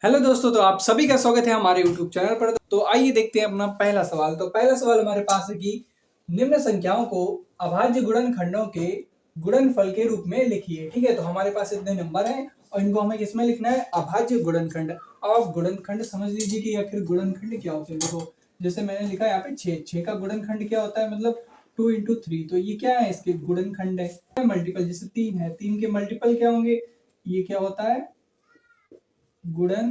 Hello दोस्तों, तो आप सभी का स्वागत है हमारे YouTube चैनल पर। तो आइए देखते हैं अपना पहला सवाल। तो पहला सवाल हमारे पास है कि निम्न संख्याओं को अभाज्य गुणनखंडों के गुणनफल के रूप में लिखिए। ठीक है, तो हमारे पास इतने नंबर हैं और इनको हमें किसमें लिखना है? अभाज्य गुणनखंड। अब आप गुणनखंड समझ लीजिए कि आखिर गुणनखंड क्या होते हैं। देखो, जैसे मैंने लिखा है यहाँ पे 6 का गुणनखंड क्या होता है, मतलब 2 into 3। तो ये क्या है? इसके गुणनखंड है। मल्टीपल जैसे 3 है, 3 के मल्टीपल क्या होंगे? ये क्या होता है? गुणन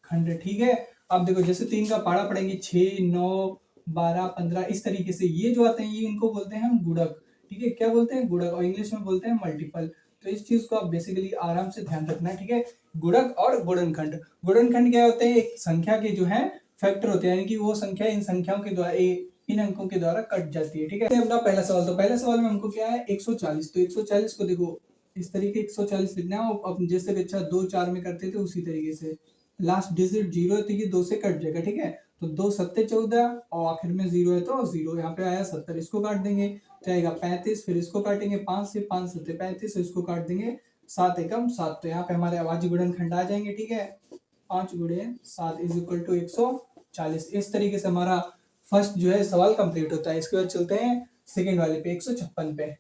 खंड। ठीक है, अब देखो जैसे 3 का पहाड़ा पढ़ेंगे 6, 9, 12, 15, इस तरीके से ये जो आते हैं ये इनको बोलते हैं हम गुणक। ठीक है, क्या बोलते हैं? गुणक, और इंग्लिश में बोलते हैं मल्टीपल। तो इस चीज को आप बेसिकली आराम से ध्यान रखना है। ठीक है, गुणक और गुणनखंड। गुणनखंड क्या होते हैं? एक संख्या के जो है फैक्टर होते हैं, यानी कि वो संख्या इन संख्याओं के द्वारा इन अंकों के द्वारा कट जाती है। ठीक है, अपना पहला सवाल। तो पहले सवाल में हमको क्या है? 140। तो 140 को देखो इस तरीके 140 लिखना है। अब जैसे अच्छा 2 4 में करते थे उसी तरीके से लास्ट डिजिट 0 है तो ये 2 से कट जाएगा। ठीक है, तो 2 सत्ते 14 और आखिर में 0 है तो 0, यहाँ पे आया 70, इसको काट देंगे तो आएगा 35। फिर इसको काटेंगे 5 से, 5 सत्ते 35, इसको काट देंगे 7 एकम 7। तो यहाँ पे हमारे अभाज्य गुणनखंड आ जाएंगे। ठीक है, 5 गुणे 7 इज इक्वल टू 140। इस तरीके से हमारा फर्स्ट जो है सवाल कंप्लीट होता है। इसके बाद चलते हैं सेकेंड वाले पे, 156 पे।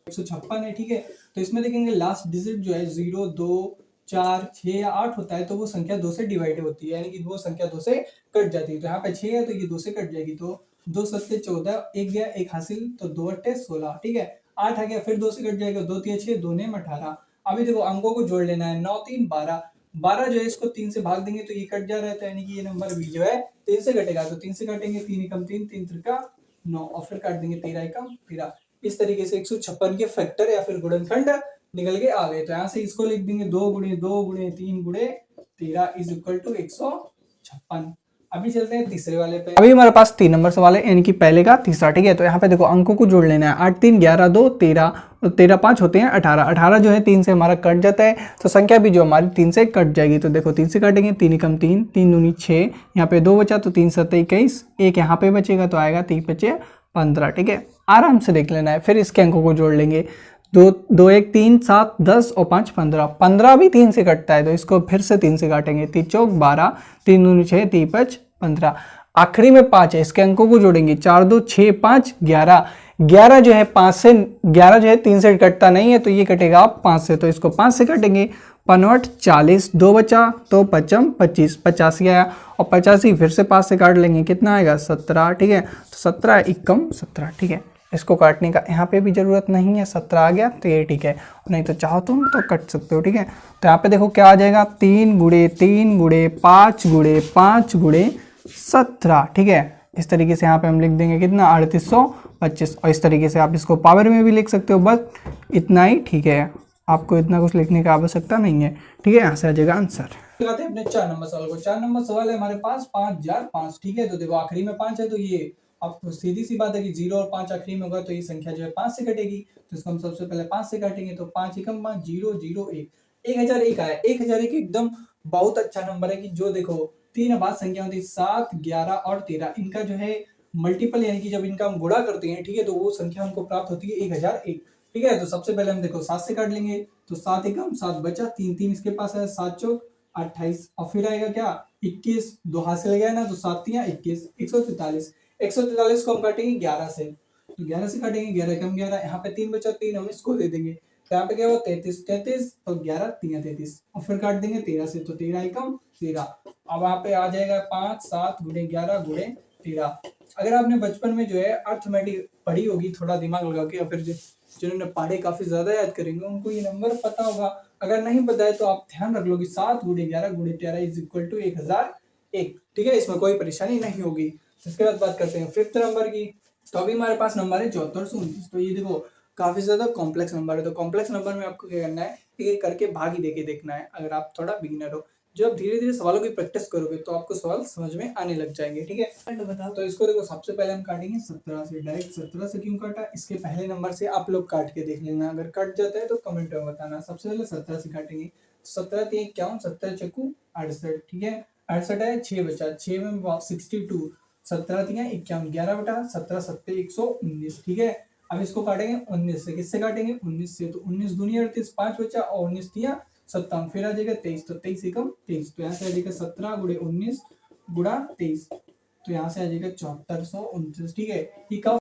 156 है। ठीक है, तो इसमें देखेंगे लास्ट डिजिट जो है 0, 2, 4, 6 या 8 होता है तो वो संख्या 2 से डिवाइड होती है, यानी कि वो संख्या 2 से कट जाती है। तो यहाँ पे 6 है तो ये 2 से कट जाएगी, तो 2 सत्ते 14, एक गया एक हासिल, तो 2 अट्ठे 16। ठीक है, 8 आ गया फिर 2 से कट जाएगा, 2 तिया 6, 2 नेम 18। अभी देखो अंकों को जोड़ लेना है, 9 3 12। 12 जो है इसको 3 से भाग देंगे तो ये कट जा रहा है, तो यानी कि ये नंबर भी जो है 3 से कटेगा। तो 3 से काटेंगे, 3 एकम 3, 3 त्रिका 9 और फिर काट देंगे 13 एकम 13। इस तरीके से 156 के फैक्टर या फिर गुणनखंड निकल के आ गए। तो यहाँ से इसको लिख देंगे 2 गुणे 2 गुणे 3 गुणे 13 इज इक्वल टू 156। अभी चलते हैं तीसरे वाले पे। अभी हमारे पास 3 नंबर सवाल है, यानी कि पहले का तीसरा। ठीक है, तो यहाँ पे देखो अंकों को जोड़ लेना है। 8 3 11 2 13 और 13 5 होते हैं 18। 18 जो है 3 से हमारा कट जाता है, तो संख्या भी जो हमारी 3 से कट जाएगी। तो देखो 3 से काटेंगे, 3 एकम 3, 3 दूनी 6, यहाँ पे 2 बचा तो 3 सत्ते 21, एक यहाँ पे बचेगा तो आएगा 3 बचे 15। ठीक है, आराम से देख लेना है। फिर इसके अंकों को जोड़ लेंगे, 2 2 1 3 7 10 और 5 15। 15 भी 3 से कटता है तो इसको फिर से 3 से काटेंगे, 3 चौक 12, 3 दूनी 6, 3 5 15। आखिरी में 5 है, इसके अंकों को जोड़ेंगे, 4 2 6 5 11। 11 जो है 5 से, 11 जो है 3 से कटता नहीं है तो ये कटेगा आप 5 से, तो इसको 5 से काटेंगे। 5 40, 2 बचा तो 5 25, 85 आया और 85 फिर से 5 से काट लेंगे, कितना आएगा 17। ठीक है, तो 17 एकम 17। ठीक है, इसको काटने का यहाँ पे भी जरूरत नहीं है, 17 आ गया तो ये ठीक है, नहीं तो चाहो तुम तो कट सकते हो। ठीक है, तो यहाँ पे देखो क्या आ जाएगा, 3 गुणे 3 गुणे 5 गुणे 5 गुणे 17। ठीक है, इस तरीके से यहाँ पे हम लिख देंगे कितना, 3825। और इस तरीके से आप इसको पावर में भी लिख सकते हो, बस इतना ही। ठीक है, आपको इतना कुछ लिखने की आवश्यकता नहीं है। ठीक है, यहाँ से आ जाएगा आंसर। लगाते हैं अपने 4 नंबर सवाल को। 4 नंबर सवाल है हमारे पास 5005। ठीक है, तो देखो आखिरी में 5 है तो ये अब सीधी सी बात है कि 0 और 5 आखिरी में होगा तो ये संख्या जो है 5 से कटेगी। तो इसको हम सबसे पहले 5 से काटेंगे, तो 5 एकम 5 0 0 1, 1001 आया। 1001 एकदम बहुत अच्छा नंबर है कि जो देखो 3 अभाज्य संख्या होती है 7 11 और 13, इनका जो है मल्टीपल, यानी कि जब इनका हम गुणा करते हैं, ठीक है, तो वो संख्या हमको प्राप्त होती है 1001। ठीक है, तो सबसे पहले हम देखो 7 से काट लेंगे, तो 7 एकम 7 बचा, 3 3 इसके पास है, 7 चौक 28 और फिर आएगा क्या 21, 2 हाथ से गया ना तो 7 तिया 21, 143। 143 को हम काटेंगे 11 से, तो 11 से काटेंगे, 11 एकम 11, यहाँ पे 3 बचा, 3 हम इसको दे देंगे, तो यहाँ पे क्या हुआ 33 33, तो 11 तिया 33 और फिर काट देंगे 13 से, तो 13 एकम 13। अब यहाँ पे आ जाएगा 5 7 गुणे 11 गुणे 13। अगर आपने बचपन में जो है अर्थमेटिक पढ़ी होगी, थोड़ा दिमाग लगा के, या फिर जिन्होंने पढ़े काफी ज्यादा याद करेंगे उनको ये नंबर पता होगा। अगर नहीं पता है तो आप ध्यान रख लो कि 7 गुणे 11 गुणे 13 इज इक्वल टू 1001। ठीक है, इसमें कोई परेशानी नहीं होगी। इसके बाद बात करते हैं फिफ्थ नंबर की। तो अभी हमारे पास नंबर है 7429। तो ये देखो काफी ज्यादा कॉम्प्लेक्स नंबर है, तो कॉम्प्लेक्स नंबर में आपको क्या करना है, एक करके भाग ही देके देखना है अगर आप थोड़ा बिगिनर हो। जब धीरे धीरे सवालों की प्रैक्टिस करोगे तो आपको सवाल समझ में आने लग जाएंगे। ठीक है, बताओ। तो इसको देखो सबसे पहले हम काटेंगे 17 से, डायरेक्ट 17 से क्यों काटा, इसके पहले नंबर से आप लोग काट के देख लेना, अगर कट जाता है तो कमेंट में बताना। सबसे पहले 17 से काटेंगे, 17 3 51, 17 चक्कू 68। ठीक है, 68 है, 6 बचा, 6 में 62, 17 3 51, 11 बटा 17 सत्ते 119। ठीक है, अब इसको काटेंगे 19 से, किससे काटेंगे 19 से, तो 19 दूनी 38, 5 बचा और 19 3 57, फिर आ जाएगा 23, तो 23 एकम 23, तो यहाँ से आ जाएगा 17 गुणे 19 गुणा 23, तो यहाँ से आ जाएगा 7429। ठीक है, ये कब